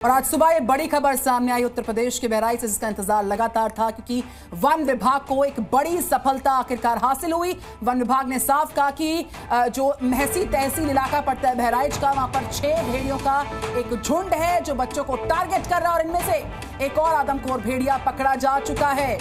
और आज सुबह ये बड़ी खबर सामने आई उत्तर प्रदेश के बहराइच से, जिसका इंतजार लगातार था क्योंकि वन विभाग को एक बड़ी सफलता आखिरकार हासिल हुई। वन विभाग ने साफ कहा कि जो महसी तहसील इलाका पड़ता है बहराइच का, वहां पर 6 भेड़ियों का एक झुंड है जो बच्चों को टारगेट कर रहा है और इनमें से एक और आदमखोर भेड़िया पकड़ा जा चुका है।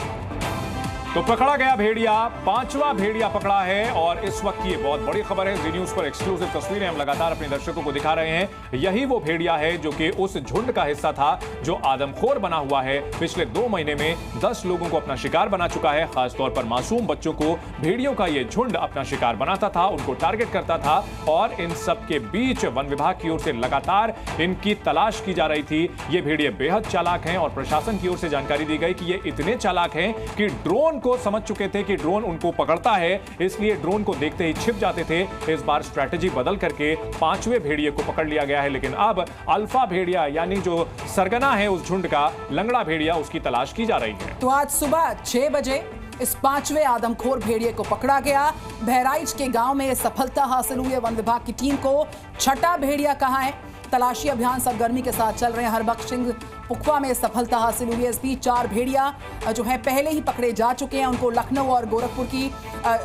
तो पकड़ा गया भेड़िया, 5वां भेड़िया पकड़ा है। और इस वक्त की ये बहुत बड़ी खबर है। जी न्यूज पर एक्सक्लूसिव तस्वीरें हम लगातार अपने दर्शकों को दिखा रहे हैं। यही वो भेड़िया है जो कि उस झुंड का हिस्सा था जो आदमखोर बना हुआ है। पिछले 2 महीने में 10 लोगों को अपना शिकार बना चुका है। खासतौर पर मासूम बच्चों को भेड़ियों का ये झुंड अपना शिकार बनाता था, उनको टारगेट करता था। और इन सब के बीच वन विभाग की ओर से लगातार इनकी तलाश की जा रही थी। ये भेड़िए बेहद चालाक हैं और प्रशासन की ओर से जानकारी दी गई कि ये इतने चालाक हैं कि ड्रोन को समझ चुके थे कि ड्रोन उनको पकड़ता है, इसलिए ड्रोन को देखते ही छिप जाते थे। इस बार स्ट्रैटेजी बदल करके 5वें भेड़िए को पकड़ लिया गया है। लेकिन अब अल्फा भेड़िया यानी जो सरगना है उस झुंड का, लंगड़ा भेड़िया, उसकी तलाश की जा रही है। तो आज सुबह 6 बजे इस 5वें आदमखोर भेड़िए को पकड़ा गया। बहराइच के गांव में सफलता हासिल हुई है। वन विभाग की टीम को 6ठा भेड़िया कहां है। तलाशी अभियान सरगर्मी के साथ चल रहे हैं। हरबख्श सिंह पुखवा में सफलता हासिल हुई है। इस बीच 4 भेड़िया जो है पहले ही पकड़े जा चुके हैं। उनको लखनऊ और गोरखपुर की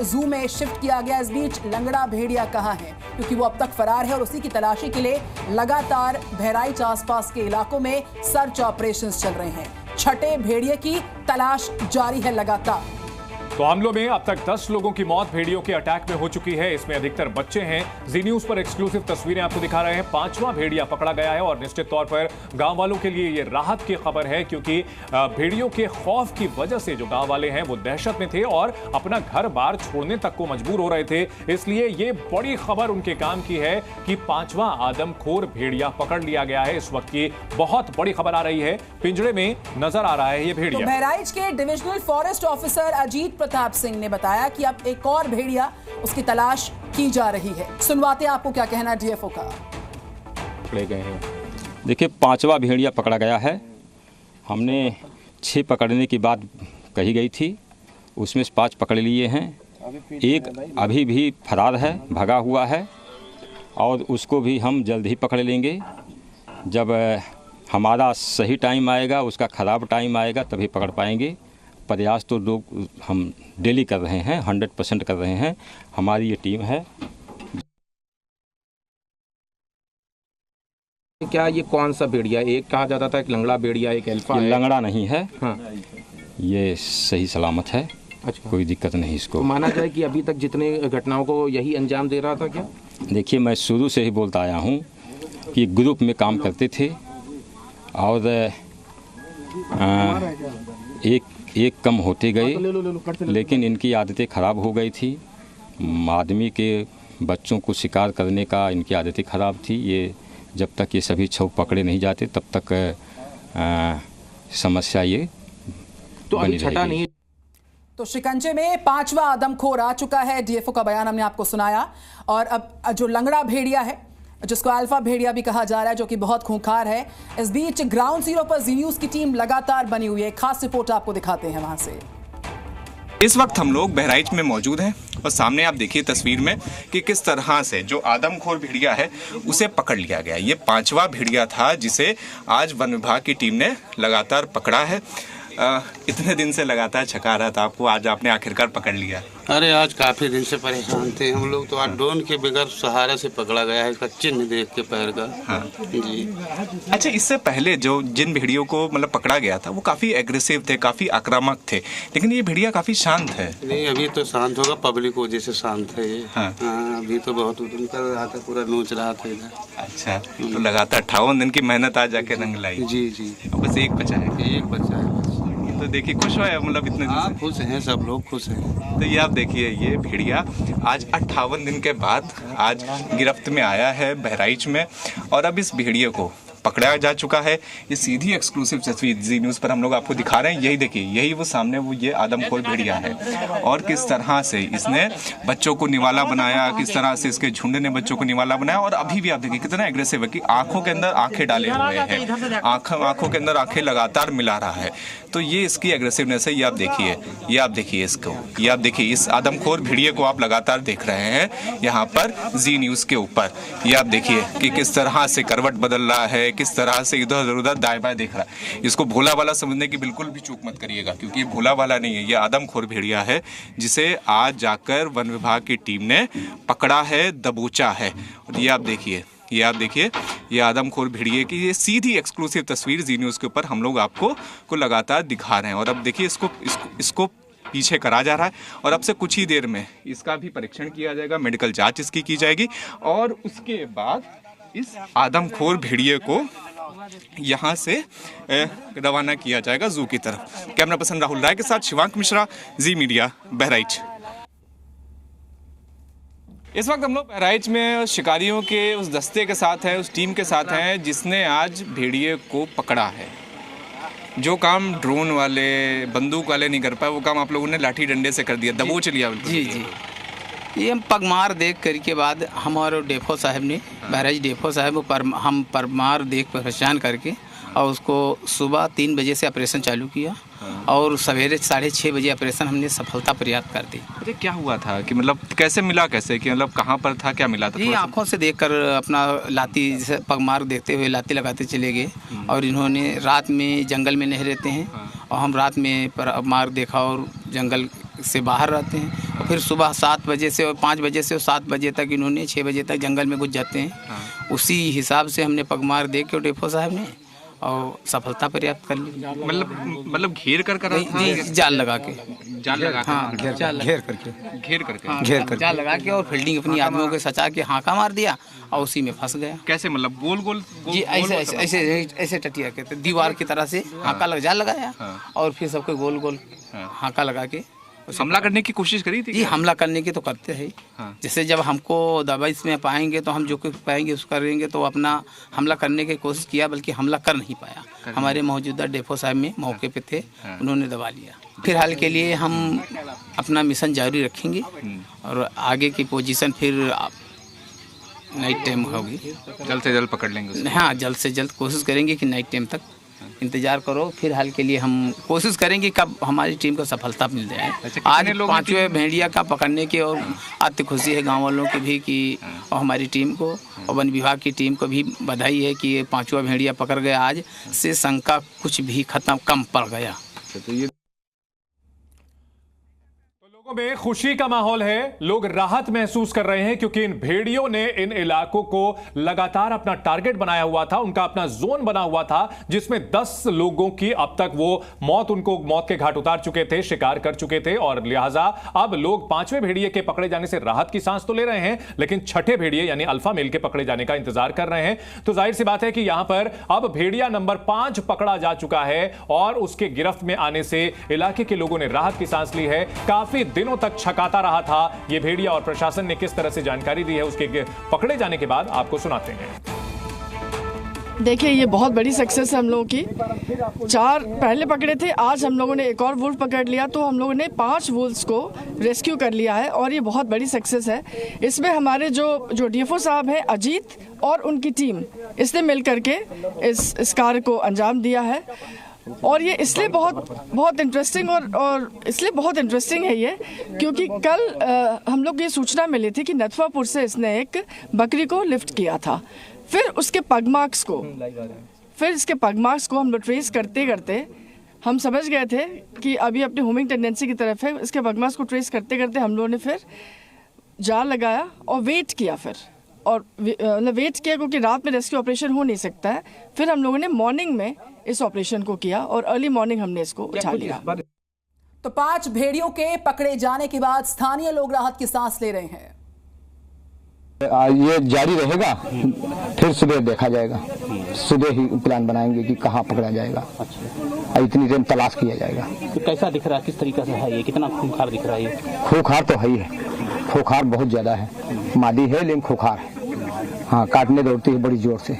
जू में शिफ्ट किया गया। इस बीच लंगड़ा भेड़िया कहां है, क्योंकि वो अब तक फरार है और उसी की तलाशी के लिए लगातार बहराइच आसपास के इलाकों में सर्च ऑपरेशंस चल रहे हैं। 6ठे भेड़िए की तलाश जारी है लगातार। तो हमलों में अब तक 10 लोगों की मौत भेड़ियों के अटैक में हो चुकी है। इसमें अधिकतर बच्चे हैं। जी न्यूज पर एक्सक्लूसिव तस्वीरें आपको दिखा रहे हैं। 5वां भेड़िया पकड़ा गया है और निश्चित तौर पर गांव वालों के लिए ये राहत की खबर है, क्योंकि भेड़ियों के खौफ की वजह से जो गांव वाले हैं वो दहशत में थे और अपना घर बार छोड़ने तक को मजबूर हो रहे थे। इसलिए ये बड़ी खबर उनके काम की है कि 5वां आदमखोर भेड़िया पकड़ लिया गया है। इस वक्त की बहुत बड़ी खबर आ रही है। पिंजरे में नजर आ रहा है ये भेड़िया। तो बहराइच के divisional forest officer Ajit Pratap Singh ने बताया कि अब एक और भेड़िया, उसकी तलाश की जा रही है। सुनवाते आपको क्या कहना डीएफओ का। पकड़े गए हैं। देखिए 5वां भेड़िया पकड़ा गया है। हमने 6 पकड़ने की बात कही गई थी, उसमें से 5 पकड़ लिए हैं। एक अभी भी फरार है, भगा हुआ है और उसको भी हम जल्द ही पकड़ लेंगे। जब हमारा सही टाइम आएगा, उसका ख़राब टाइम आएगा, तभी पकड़ पाएंगे। प्रयास तो लोग हम डेली कर रहे हैं, 100% कर रहे हैं। हमारी ये टीम है। क्या ये कौन सा भेड़िया, एक कहा जाता था एक लंगड़ा भेड़िया, एक अल्फा है? लंगड़ा नहीं है। हाँ। ये सही सलामत है। अच्छा, कोई दिक्कत नहीं इसको। तो माना जाए कि अभी तक जितने घटनाओं को यही अंजाम दे रहा था क्या? देखिए मैं शुरू से ही बोलता आया हूँ कि ग्रुप में काम करते थे और एक कम होते गए, लेकिन इनकी आदतें ख़राब हो गई थी। आदमी के बच्चों को शिकार करने का इनकी आदतें ख़राब थी। ये जब तक ये सभी 6 पकड़े नहीं जाते तब तक समस्या ये तो अभी छठा नहीं। तो शिकंजे में 5वां आदमखोर आ चुका है। डीएफओ का बयान हमने आपको सुनाया। और अब जो लंगड़ा भेड़िया है, जिसको अल्फा भेड़िया भी कहा जा रहा है, जो कि बहुत खूंखार है। इस बीच ग्राउंड जीरो पर जी न्यूज की टीम लगातार बनी हुई है। खास रिपोर्ट आपको दिखाते हैं वहां से। इस वक्त हम लोग बहराइच में मौजूद हैं और सामने आप देखिए तस्वीर में कि किस तरह से जो आदमखोर भेड़िया है उसे पकड़ लिया गया। ये 5वां भेड़िया था जिसे आज वन विभाग की टीम ने लगातार पकड़ा है। इतने दिन से लगातार छका रहा था आपको, आज आपने आखिरकार पकड़ लिया। अरे आज काफी दिन से परेशान थे हम लोग, तो आज ड्रोन के बगैर सहारे से पकड़ा गया है। इसका चिन्ह देख के पैर का। हाँ जी। अच्छा, इससे पहले जो जिन भेड़ियों को मतलब पकड़ा गया था वो काफी एग्रेसिव थे, काफी आक्रामक थे, लेकिन ये भेड़िया काफी शांत है। नहीं अभी तो शांत होगा, पब्लिक वजह से शांत है ये। हाँ। अभी तो बहुत उद्यम कर रहा था, पूरा नोच रहा था इधर। अच्छा, तो लगातार 58 दिन की मेहनत आज जाके रंग लाई। जी जी। बस एक बचा है। एक बच्चा है बस। तो देखिए खुश हुआ है मतलब इतने दिन हाँ से? खुश हैं, सब लोग खुश हैं। तो ये आप देखिए, ये भेड़िया आज 58 दिन के बाद आज गिरफ्त में आया है बहराइच में और अब इस भेड़िए को पकड़ा जा चुका है। ये सीधी एक्सक्लूसिव तस्वीर जी न्यूज़ पर हम लोग आपको दिखा रहे हैं। यही देखिए, यही वो सामने वो ये आदमखोर भेड़िया है और किस तरह से इसने बच्चों को निवाला बनाया, किस तरह से इसके झुंड ने बच्चों को निवाला बनाया। और अभी भी आप देखिए कितना एग्रेसिव है कि आंखों के अंदर आंखें डाले हुए हैं, आंखों के अंदर आंखें लगातार मिला रहा है। तो ये इसकी एग्रेसिवनेस है। ये आप देखिए इसको, ये आप देखिए इस आदमखोर भेड़िए को आप लगातार देख रहे हैं यहाँ पर जी न्यूज़ के ऊपर। ये आप देखिए कि किस तरह से करवट बदल रहा है, किस तरह से इधर उधर दाएं बाएं देख रहा है। इसको भोला वाला समझने की बिल्कुल भी चूक मत करिएगा, क्योंकि ये भोला वाला नहीं है, ये आदमखोर भेड़िया है जिसे आज जाकर वन विभाग की टीम ने पकड़ा है, दबोचा है। और ये आप देखिए, ये आदमखोर भेड़िए की ये सीधी एक्सक्लूसिव तस्वीर जी न्यूज़ के ऊपर हम लोग आपको लगातार दिखा रहे हैं। और अब देखिए इसको पीछे करा जा रहा है और अब से कुछ ही देर में इसका भी परीक्षण किया जाएगा, मेडिकल जांच इसकी की जाएगी और उसके बाद इस आदमखोर भेड़िए को यहाँ से रवाना किया जाएगा जू की तरफ। कैमरा पर्सन राहुल राय के साथ शिवांक मिश्रा, जी मीडिया, बहराइच। इस वक्त हम लोग बहराइच में शिकारियों के उस दस्ते के साथ है, उस टीम के साथ हैं जिसने आज भेड़िए को पकड़ा है। जो काम ड्रोन वाले, बंदूक वाले नहीं कर पाए, वो काम आप लोगों ने लाठी डंडे से कर दिया, दबोच लिया। जी ये हम पगमार देख कर के बाद हमारे डेफो साहब ने, बहराइच डेफो साहब हम पगमार देख पहचान करके और उसको सुबह 3 बजे से ऑपरेशन चालू किया और सवेरे 6:30 बजे ऑपरेशन हमने सफलता प्राप्त कर दी। अरे क्या हुआ था कि मतलब कैसे मिला, कैसे कि मतलब कहाँ पर था, क्या मिला था? ये आंखों से देखकर अपना लाती जैसे पगमार देखते हुए लाती लगाते चले गए और इन्होंने रात में जंगल में नहीं रहते हैं और हम रात में पगमार देखा और जंगल से बाहर रहते हैं और फिर सुबह 7 बजे से और 5 बजे से और 7 बजे तक इन्होंने 6 बजे तक जंगल में घुस जाते हैं। उसी हिसाब से हमने पगमार देख के डेफो साहब ने और सफलता प्राप्त कर ली। मतलब घेर कर जाल लगा के, जाल लगा जाल लगा के और फील्डिंग अपनी आदमियों के सचा के हाका मार दिया और उसी में फंस गया। कैसे मतलब गोल जी ऐसे टटिया के दीवार की तरह से हाका जाल लगाया और फिर सबके गोल गोल हाका लगा के हमला करने की कोशिश करी थी। जी हमला करने की तो करते हैं। जैसे जब हमको दवाई इसमें पाएंगे तो हम जो कुछ पाएंगे उसको करेंगे, तो अपना हमला करने की कोशिश किया बल्कि हमला कर नहीं पाया। हमारे मौजूदा डेफो साहब में मौके पे थे, उन्होंने दबा लिया। फिलहाल के लिए हम अपना मिशन जारी रखेंगे और आगे की पोजीशन फिर नाइट टाइम होगी। जल्द से जल्द पकड़ लेंगे। हाँ, जल्द से जल्द कोशिश करेंगे कि नाइट टाइम तक इंतजार करो। फिलहाल के लिए हम कोशिश करेंगे कब हमारी टीम को सफलता मिल जाए। आज 5वें भेड़िया का पकड़ने की और अति खुशी है गांव वालों की भी कि और हमारी टीम को और वन विभाग की टीम को भी बधाई है कि 5वां भेड़िया पकड़ गया। आज से शंका कुछ भी खत्म कम पड़ गया। लोगों में खुशी का माहौल है, लोग राहत महसूस कर रहे हैं क्योंकि इन भेड़ियों ने इन इलाकों को लगातार अपना टारगेट बनाया हुआ था, उनका अपना जोन बना हुआ था जिसमें 10 लोगों की अब तक वो उनको मौत के घाट उतार चुके थे, शिकार कर चुके थे और लिहाजा अब लोग 5वें भेड़िए के पकड़े जाने से राहत की सांस तो ले रहे हैं, लेकिन छठे भेड़िए यानी अल्फा मेल के पकड़े जाने का इंतजार कर रहे हैं। तो जाहिर सी बात है कि यहां पर अब भेड़िया नंबर 5 पकड़ा जा चुका है और उसके गिरफ्त में आने से इलाके के लोगों ने राहत की सांस ली है। काफी दिनों तक छकाता रहा था यह भेड़िया और प्रशासन ने किस तरह से जानकारी दी है उसके पकड़े जाने के बाद आपको सुनाते हैं। देखिए ये बहुत बड़ी सक्सेस है हम लोगों की। 4 पहले पकड़े थे, आज हम लोगों ने एक और वुल्फ पकड़ लिया, तो हम लोगों ने 5 वुल्फ्स को रेस्क्यू कर लिया है और ये बहुत बड़ी सक्सेस है। इसमें हमारे जो डीएफओ साहब हैं अजीत और उनकी टीम, इसने मिल करके इस कार्य को अंजाम दिया है और ये इसलिए बहुत इंटरेस्टिंग और इसलिए बहुत इंटरेस्टिंग है ये क्योंकि कल हम लोग ये सूचना मिली थी कि नथवापुर से इसने एक बकरी को लिफ्ट किया था। फिर उसके पगमार्क्स को हम लोग ट्रेस करते करते हम समझ गए थे कि अभी अपनी होमिंग टेंडेंसी की तरफ है। इसके पगमार्क्स को ट्रेस करते करते हम लोगों ने फिर जाल लगाया और वेट किया वेट किया क्योंकि रात में रेस्क्यू ऑपरेशन हो नहीं सकता है। फिर हम लोगों ने मॉर्निंग में इस ऑपरेशन को किया और अर्ली मॉर्निंग हमने इसको उठा लिया। तो 5 भेड़ियों के पकड़े जाने के बाद स्थानीय लोग राहत की सांस ले रहे हैं। ये जारी रहेगा, फिर सुबह देखा जाएगा, सुबह ही प्लान बनाएंगे कि कहाँ पकड़ा जाएगा और इतनी देर तलाश किया जाएगा। तो कैसा दिख रहा है, किस तरीके से है ये, कितना खूंखार दिख रहा है ये? खूंखार तो है ही है, खूंखार बहुत ज्यादा है, मादी है लेकिन खूंखार है। हाँ, काटने दौड़ती है बड़ी जोर से।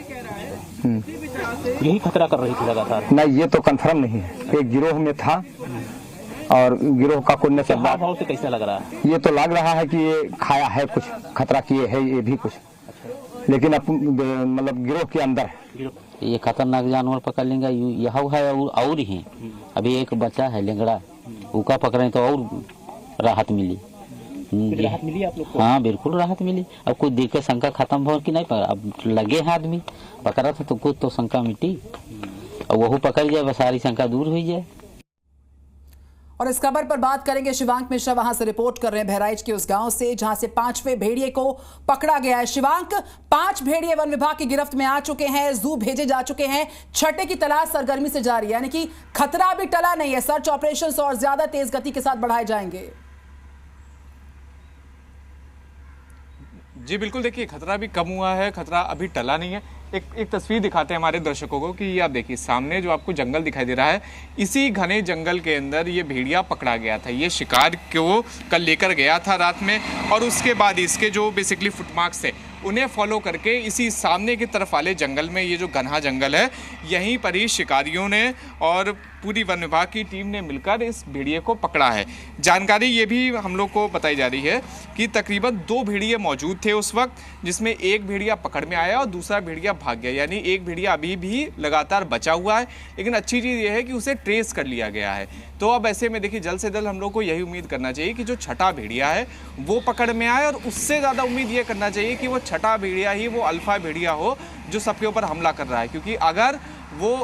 यही खतरा कर रही थी लगातार? नहीं, ये तो कंफर्म नहीं है, एक गिरोह में था और गिरोह का कुलने से भाव से कैसा लग रहा है? ये तो लग रहा है कि ये खाया है, कुछ खतरा किए है ये भी कुछ, लेकिन अब मतलब गिरोह के अंदर है। ये खतरनाक जानवर पकड़ लेंगे, यह है और ही अभी एक बचा है लेंगड़ा, उका पकड़े तो और राहत मिली। राहत मिली आप लोग को? हाँ बिल्कुल राहत मिली। अब कुछ देख के शंका खत्म हो कि नहीं, अब लगे हैं आदमी पकड़ा था तो कुछ तो शंका मिटी, और वह पकड़ जाए बस सारी शंका दूर हो जाए। और इस खबर पर बात करेंगे, शिवांक मिश्रा वहां से रिपोर्ट कर रहे हैं बहराइच के उस गांव से जहां से 5वें भेड़िए को पकड़ा गया है। शिवांक, 5 भेड़िए वन विभाग की गिरफ्त में आ चुके हैं, जू भेजे जा चुके हैं, छठे की तलाश सरगर्मी से जारी है, यानी कि खतरा अभी टला नहीं है, सर्च ऑपरेशंस और ज्यादा तेज गति के साथ बढ़ाए जाएंगे। जी बिल्कुल, देखिए खतरा भी कम हुआ है, खतरा अभी टला नहीं है। एक तस्वीर दिखाते हैं हमारे दर्शकों को कि ये आप देखिए सामने जो आपको जंगल दिखाई दे रहा है, इसी घने जंगल के अंदर ये भेड़िया पकड़ा गया था। ये शिकार को कल लेकर गया था रात में, और उसके बाद इसके जो बेसिकली फुटमार्क्स थे उन्हें फॉलो करके इसी सामने की तरफ वाले जंगल में, ये जो घना जंगल है, यहीं पर ही शिकारियों ने और पूरी वन विभाग की टीम ने मिलकर इस भेड़िए को पकड़ा है। जानकारी ये भी हम लोग को बताई जा रही है कि तकरीबन 2 भेड़िए मौजूद थे उस वक्त, जिसमें एक भेड़िया पकड़ में आया और दूसरा भेड़िया भाग गया, यानी एक भेड़िया अभी भी लगातार बचा हुआ है। लेकिन अच्छी चीज़ ये है कि उसे ट्रेस कर लिया गया है। तो अब ऐसे में देखिए जल्द से जल्द हम लोग को यही उम्मीद करना चाहिए कि जो छठा भेड़िया है वो पकड़ में आए, और उससे ज़्यादा उम्मीद ये करना चाहिए कि वो छठा भेड़िया ही वो अल्फा भेड़िया हो जो सबके ऊपर हमला कर रहा है। क्योंकि अगर वो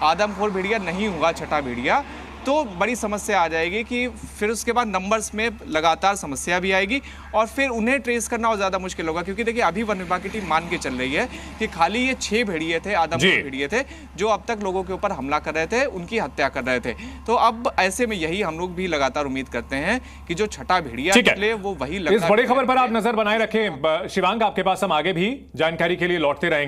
आदमखोर भेड़िया नहीं हुआ छठा भेड़िया, तो बड़ी समस्या आ जाएगी कि फिर उसके बाद नंबर्स में लगातार समस्या भी आएगी और फिर उन्हें ट्रेस करना और ज़्यादा मुश्किल होगा। क्योंकि देखिए अभी वन विभाग की टीम मान के चल रही है कि खाली ये 6 भेड़िए थे, आदमखोर भेड़िए थे, जो अब तक लोगों के ऊपर हमला कर रहे थे, उनकी हत्या कर रहे थे। तो अब ऐसे में यही हम लोग भी लगातार उम्मीद करते हैं कि जो छठा भेड़िया निकले वो वही। इस बड़ी खबर पर आप नजर बनाए रखें। शिवांग, आपके पास हम आगे भी जानकारी के लिए लौटते रहेंगे।